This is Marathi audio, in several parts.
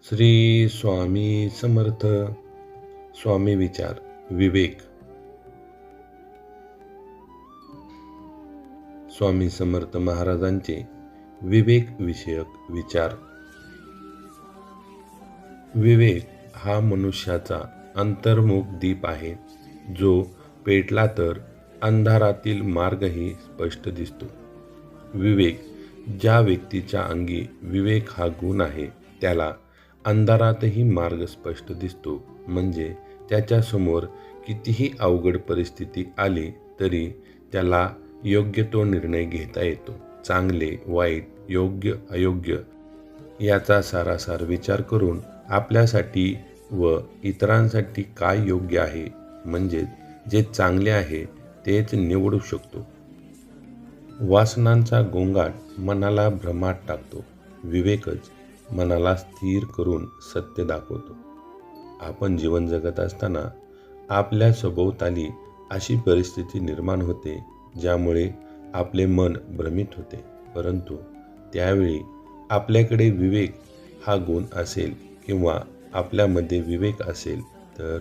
श्री स्वामी समर्थ. स्वामी विचार विवेक. स्वामी समर्थ महाराजांचे विवेक विषयक विचार. विवेक हा मनुष्याचा अंतर्मुख दीप आहे, जो पेटला तर अंधारातील मार्गही स्पष्ट दिसतो. विवेक ज्या व्यक्तीच्या अंगी विवेक हा गुण आहे, त्याला अंधारातही मार्ग स्पष्ट दिसतो. म्हणजे त्याच्यासमोर कितीही अवघड परिस्थिती आली तरी त्याला योग्य तो निर्णय घेता येतो. चांगले वाईट, योग्य अयोग्य याचा सारासार विचार करून आपल्यासाठी व इतरांसाठी काय योग्य आहे, म्हणजेच जे चांगले आहे तेच निवडू शकतो. वासनांचा गोंगाट मनाला भ्रमात टाकतो. विवेकच मनाला स्थिर करून सत्य दाखवतो. आपण जीवन जगत असताना आपल्या सभोवताली अशी परिस्थिती निर्माण होते ज्यामुळे आपले मन भ्रमित होते. परंतु त्यावेळी आपल्याकडे विवेक हा गुण असेल किंवा आपल्यामध्ये विवेक असेल तर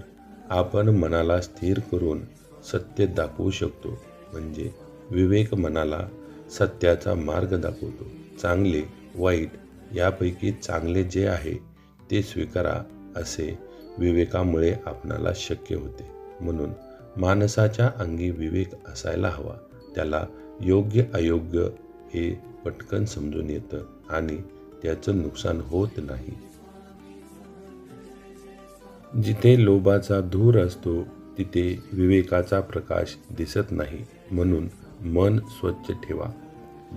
आपण मनाला स्थिर करून सत्य दाखवू शकतो. म्हणजे विवेक मनाला सत्याचा मार्ग दाखवतो. चांगले वाईट यापैकी चांगले जे आहे ते स्वीकारा, असे विवेकामुळे आपणाला शक्य होते. म्हणून माणसाच्या अंगी विवेक असायला हवा. त्याला योग्य अयोग्य हे पटकन समजून येतं आणि त्याचं नुकसान होत नाही. जिथे लोभाचा धूर असतो तिथे विवेकाचा प्रकाश दिसत नाही. म्हणून मन स्वच्छ ठेवा.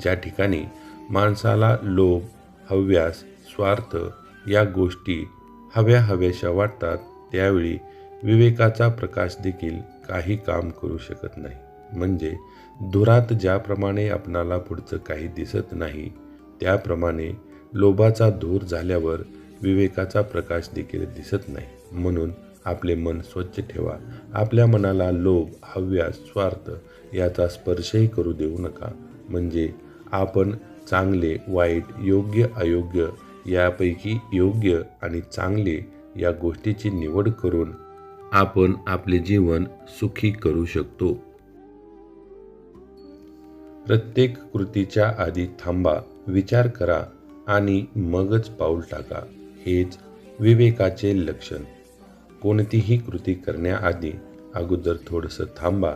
ज्या ठिकाणी माणसाला लोभ, हव्यास, स्वार्थ या गोष्टी हव्याशा वाटतात, त्यावेळी विवेकाचा प्रकाश देखील काही काम करू शकत नाही. म्हणजे धुरात ज्याप्रमाणे आपणाला पुढचं काही दिसत नाही, त्याप्रमाणे लोभाचा धूर झाल्यावर विवेकाचा प्रकाश देखील दिसत नाही. म्हणून आपले मन स्वच्छ ठेवा. आपल्या मनाला लोभ, हव्यास, स्वार्थ याचा स्पर्शही करू देऊ नका. म्हणजे आपण चांगले वाईट, योग्य अयोग्य यापैकी योग्य आणि चांगले या गोष्टीची निवड करून आपण आपले जीवन सुखी करू शकतो. प्रत्येक कृतीच्या आधी थांबा, विचार करा आणि मगच पाऊल टाका. हेच विवेकाचे लक्षण. कोणतीही कृती करण्याआधी अगोदर थोडंसं थांबा,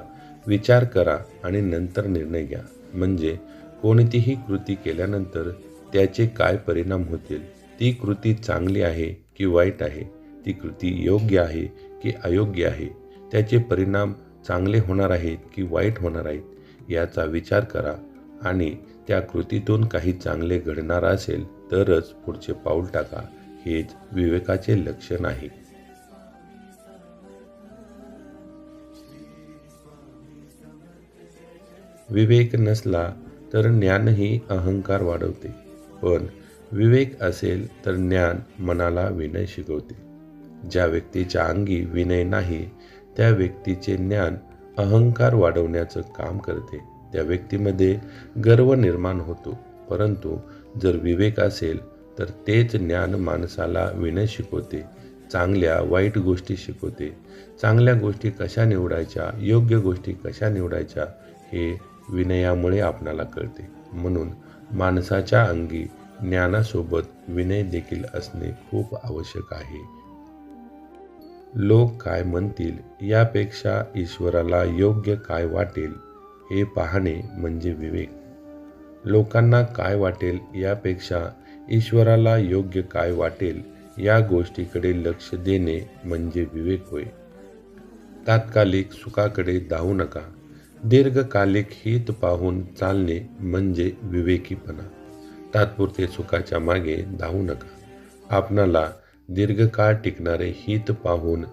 विचार करा आणि नंतर निर्णय घ्या. म्हणजे कोणतीही कृती केल्यानंतर त्याचे काय परिणाम होतील, ती कृती चांगली आहे की वाईट आहे, ती कृती योग्य आहे की अयोग्य आहे, त्याचे परिणाम चांगले होणार आहेत की वाईट होणार आहेत याचा विचार करा. आणि त्या कृतीतून काही चांगले घडणार असेल तरच पुढचे पाऊल टाका. हेच विवेकाचे लक्षण आहे. विवेक नसला तर ज्ञानही अहंकार वाढवते, पण विवेक असेल तर ज्ञान मनाला विनय शिकवते. ज्या व्यक्तीच्या अंगी विनय नाही त्या व्यक्तीचे ज्ञान अहंकार वाढवण्याचं काम करते. त्या व्यक्तीमध्ये गर्व निर्माण होतो. परंतु जर विवेक असेल तर तेच ज्ञान माणसाला विनय शिकवते, चांगल्या वाईट गोष्टी शिकवते. चांगल्या गोष्टी कशा निवडायच्या, योग्य गोष्टी कशा निवडायच्या हे विनयामुळे आपणाला कळते. म्हणून माणसाच्या अंगी ज्ञानासोबत विनय देखील असणे खूप आवश्यक आहे. लोक काय म्हणतील यापेक्षा ईश्वराला योग्य काय वाटेल हे पाहणे म्हणजे विवेक. लोकांना काय वाटेल यापेक्षा ईश्वराला योग्य काय वाटेल या गोष्टीकडे लक्ष देणे म्हणजे विवेक होय. तात्कालिक सुखाकडे धावू नका. दीर्घकालिक हित पाहून चालणे म्हणजे विवेकीपणा. तात्पुरते सुखाच्या मागे धावू नका. आपणाला दीर्घकाळ टिकणारे हित पाहून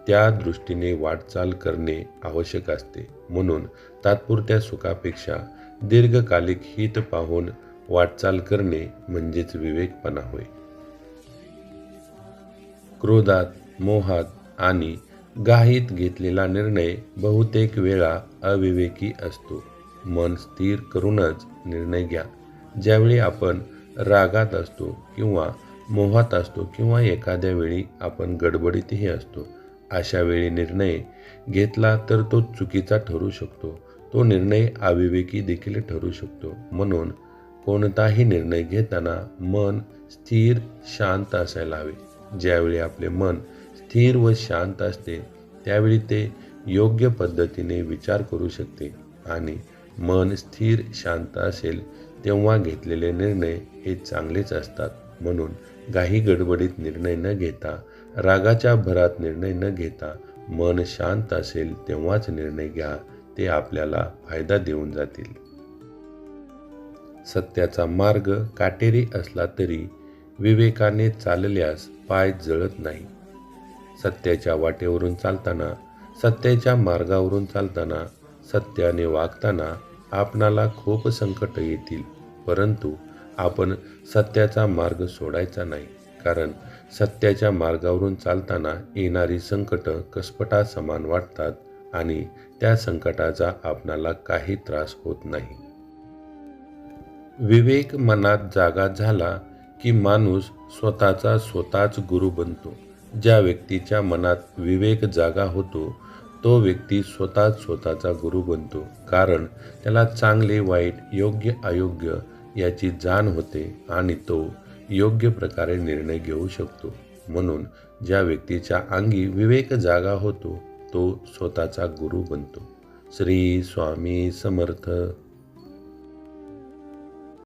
त्या दृष्टीने वाटचाल करणे आवश्यक असते. म्हणून तात्पुरत्या सुखापेक्षा दीर्घकालिक हित पाहून वाटचाल करणे म्हणजेच विवेकपणा होय. क्रोधात, मोहात आणि घाईत घेतलेला निर्णय बहुतेक वेळा अविवेकी असतो. मन स्थिर करूनच निर्णय घ्या. ज्यावेळी आपण रागात असतो किंवा मोहात असतो किंवा एखाद्या वेळी आपण गडबडीतही असतो. अशा वेळी निर्णय घेतला तर तो चुकीचा ठरू शकतो. तो निर्णय अविवेकी देखील ठरू शकतो. म्हणून कोणताही निर्णय घेताना मन स्थिर, शांत असायला हवे. ज्यावेळी आपले मन स्थिर व शांत असते त्यावेळी ते योग्य पद्धतीने विचार करू शकते आणि मन स्थिर, शांत असेल तेव्हा घेतलेले निर्णय हे चांगलेच असतात. म्हणून घाई गडबडीत निर्णय न घेता, रागाच्या भरात निर्णय न घेता मन शांत असेल तेव्हाच निर्णय घ्या. ते आपल्याला फायदा देऊन जातील. सत्याचा मार्ग काटेरी असला तरी विवेकाने चालल्यास पाय जळत नाही. सत्याच्या वाटेवरून चालताना, सत्याच्या मार्गावरून चालताना, सत्याने वागताना आपणाला खूप संकट येतील, परंतु आपण सत्याचा मार्ग सोडायचा नाही. कारण सत्याच्या मार्गावरून चालताना येणारी संकट कसपटासमान वाटतात आणि त्या संकटाचा आपणाला काही त्रास होत नाही. विवेक मनात जागा झाला की माणूस स्वतःच गुरु बनतो. ज्या व्यक्तीच्या मनात विवेक जागा होतो तो व्यक्ती स्वतःचा गुरु बनतो. कारण त्याला चांगले वाईट, योग्य अयोग्य याची जाण होते आणि तो योग्य प्रकारे निर्णय घेऊ शकतो. म्हणून ज्या व्यक्तीच्या अंगी विवेक जागा होतो तो स्वतःचा गुरु बनतो. श्री स्वामी समर्थ.